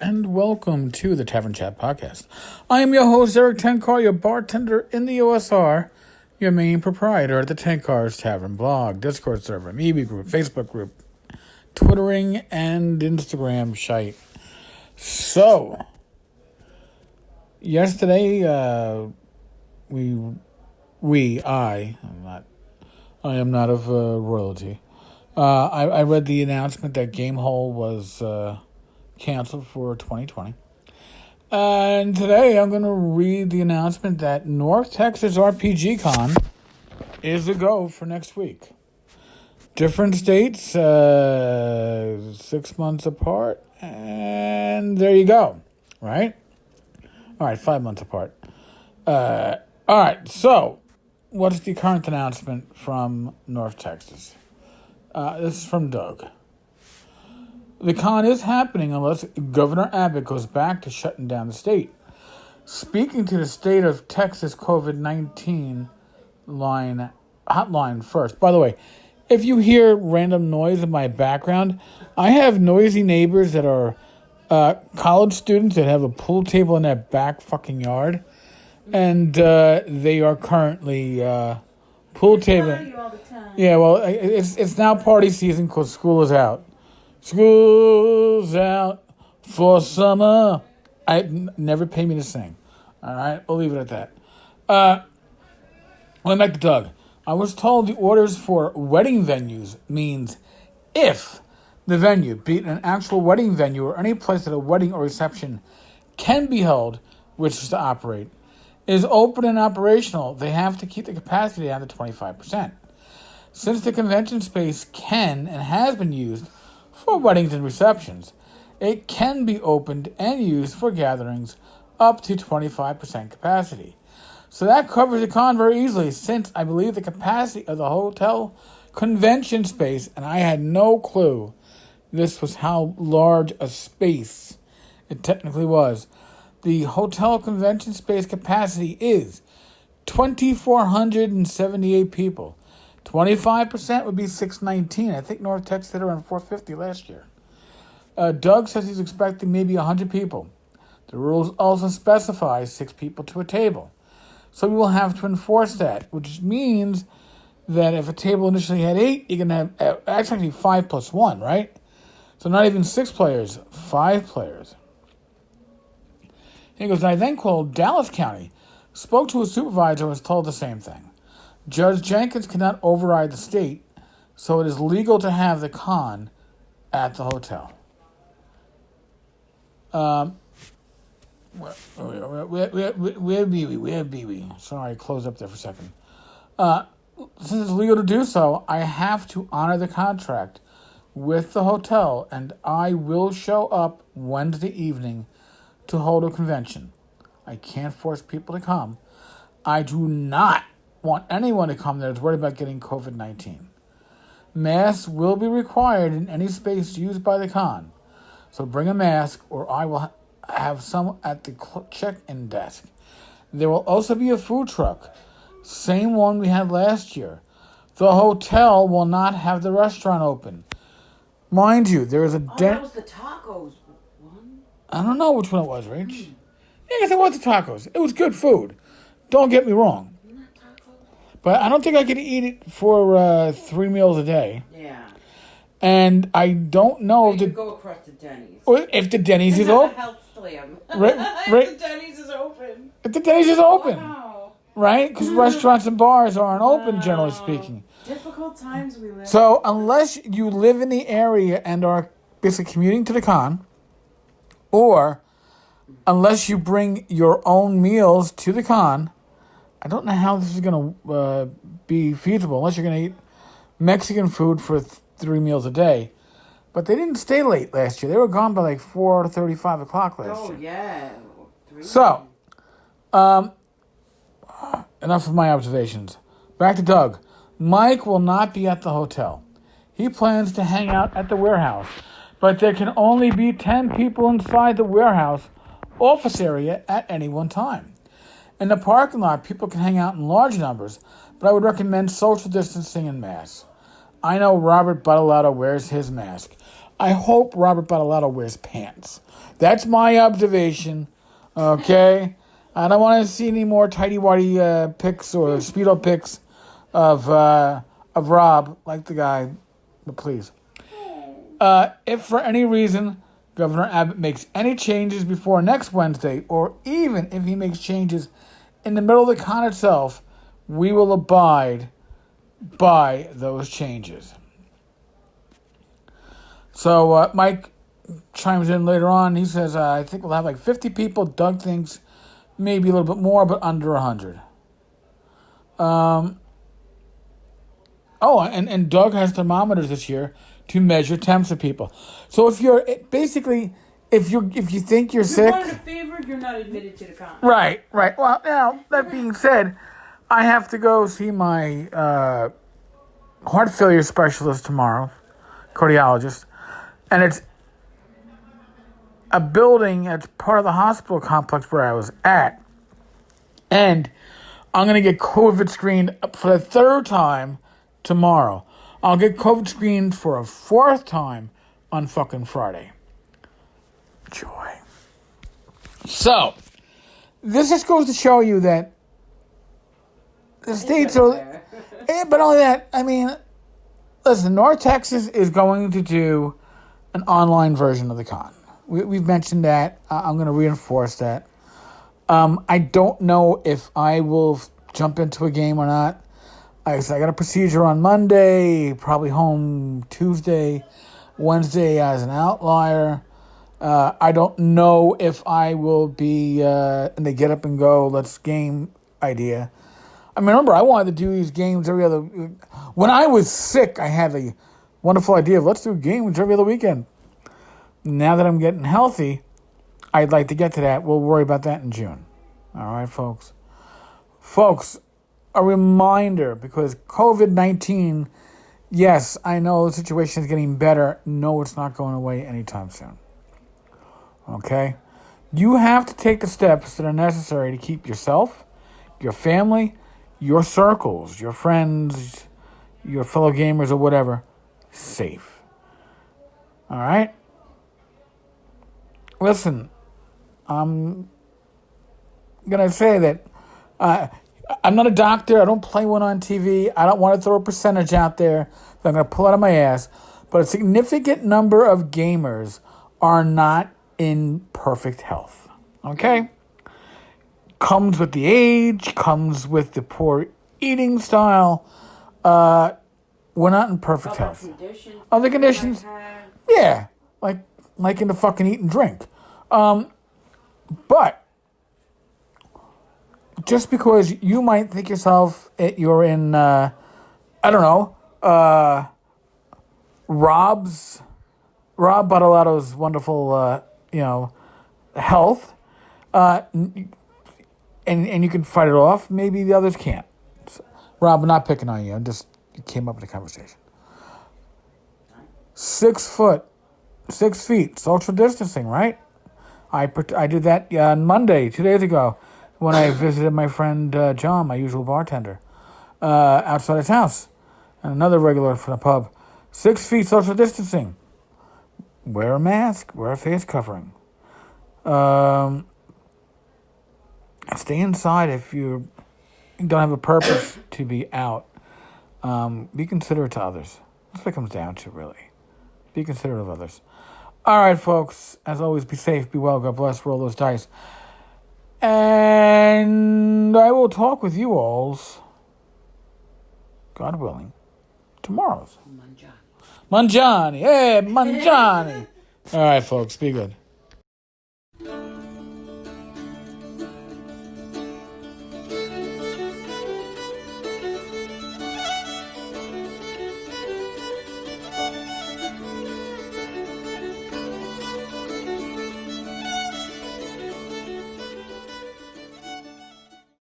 and welcome to the Tavern Chat Podcast. I am your host, Eric Tenkar, your bartender in the USR, your main proprietor at the Tenkar's Tavern blog, Discord server, MeWe group, Facebook group, Twittering, and Instagram shite. So, yesterday, I am not of royalty. I read the announcement that Gamehole was canceled for 2020. And today I'm going to read the announcement that North Texas RPG Con is a go for next week. Different states, 6 months apart, and there you go, right? All right, 5 months apart. All right, so what's the current announcement from North Texas? This is from Doug. The con is happening unless Governor Abbott goes back to shutting down the state. Speaking to the state of Texas COVID-19 hotline first. By the way, if you hear random noise in my background, I have noisy neighbors that are college students that have a pool table in their back fucking yard. And they are currently pool table. Yeah, well, it's now party season because school is out. School's out for summer. Never pay me to sing. All right, we'll leave it at that. Going back to Doug. I was told the orders for wedding venues means if the venue, be it an actual wedding venue or any place that a wedding or reception can be held, which is to operate, is open and operational, they have to keep the capacity down to 25%. Since the convention space can and has been used for weddings and receptions, it can be opened and used for gatherings up to 25% capacity. So that covers the con very easily, since I believe the capacity of the hotel convention space, and I had no clue this was how large a space it technically was. The hotel convention space capacity is 2,478 people. 25% would be 619. I think North Texas hit around 450 last year. Doug says he's expecting maybe 100 people. The rules also specify 6 people to a table. So we will have to enforce that, which means that if a table initially had 8, you can have actually 5 plus 1, right? So not even 6 players, 5 players. He goes, I then called Dallas County, spoke to a supervisor, and was told the same thing. Judge Jenkins cannot override the state, so it is legal to have the con at the hotel. Where be we? Sorry, close up there for a second. Since it's legal to do so, I have to honor the contract with the hotel, and I will show up Wednesday evening to hold a convention. I can't force people to come. I do not want anyone to come there that's worried about getting COVID-19. Masks will be required in any space used by the con. So bring a mask, or I will have some at the check-in desk. There will also be a food truck, same one we had last year. The hotel will not have the restaurant open. Mind you, there is a... that was the tacos one? I don't know which one it was, Rach. Yeah, because it was the tacos. It was good food. Don't get me wrong. But I don't think I could eat it for 3 meals a day. Yeah. And I don't know if you go across to Denny's. If the Denny's is open. Health slam. If the Denny's is open. If the Denny's is open. Wow. Right? Because restaurants and bars aren't open, generally speaking. Difficult times we live. So unless you live in the area and are basically commuting to the con, or unless you bring your own meals to the con, I don't know how this is going to be feasible unless you're going to eat Mexican food for 3 meals a day. But they didn't stay late last year. They were gone by like 4:35 o'clock last year. Oh, yeah. So, enough of my observations. Back to Doug. Mike will not be at the hotel. He plans to hang out at the warehouse, but there can only be 10 people inside the warehouse office area at any one time. In the parking lot, people can hang out in large numbers, but I would recommend social distancing and masks. I know Robert Battleotto wears his mask. I hope Robert Battleotto wears pants. That's my observation. Okay? I don't want to see any more tighty-whitey pics or Speedo pics of Rob, like the guy. But please. If for any reason Governor Abbott makes any changes before next Wednesday, or even if he makes changes in the middle of the con itself, we will abide by those changes. So Mike chimes in later on. He says, I think we'll have like 50 people. Doug thinks maybe a little bit more, but under 100. And Doug has thermometers this year to measure temps of people. So if you think you're sick, wanted a favor, you're not admitted to the con. Right. Well, now that being said, I have to go see my heart failure specialist tomorrow, cardiologist, and it's a building that's part of the hospital complex where I was at, and I'm gonna get COVID screened for the third time tomorrow. I'll get COVID screened for a fourth time on fucking Friday. Joy. So, this just goes to show you that the states are... But only that, I mean, listen, North Texas is going to do an online version of the con. We've mentioned that. I'm going to reinforce that. I don't know if I will jump into a game or not. I got a procedure on Monday, probably home Tuesday, Wednesday as an outlier. I don't know if I will be in the get up and go, let's game idea. I mean, remember, I wanted to do these games every other... When I was sick, I had the wonderful idea of let's do games every other weekend. Now that I'm getting healthy, I'd like to get to that. We'll worry about that in June. All right, folks? Folks, a reminder, because COVID-19, yes, I know the situation is getting better. No, it's not going away anytime soon. Okay? You have to take the steps that are necessary to keep yourself, your family, your circles, your friends, your fellow gamers or whatever, safe. All right? Listen, I'm going to say that I'm not a doctor. I don't play one on TV. I don't want to throw a percentage out there that I'm going to pull out of my ass. But a significant number of gamers are not in perfect health. Okay? Comes with the age, comes with the poor eating style. We're not in perfect health. Other conditions? Yeah. Like in the fucking eat and drink. But just because you might think yourself you're in, I don't know, Rob Battleotto's wonderful, health, and you can fight it off, maybe the others can't. So, Rob, I'm not picking on you. You came up with a conversation. 6 feet, social distancing, right? I did that on Monday, 2 days ago, when I visited my friend John, my usual bartender, outside his house, and another regular from the pub. 6 feet social distancing. Wear a mask. Wear a face covering. Stay inside if you don't have a purpose to be out. Be considerate to others. That's what it comes down to, really. Be considerate of others. All right, folks. As always, be safe, be well, God bless, roll those dice. And I will talk with you alls, God willing, tomorrow. Mangiani. Hey, Mangiani. All right, folks, be good.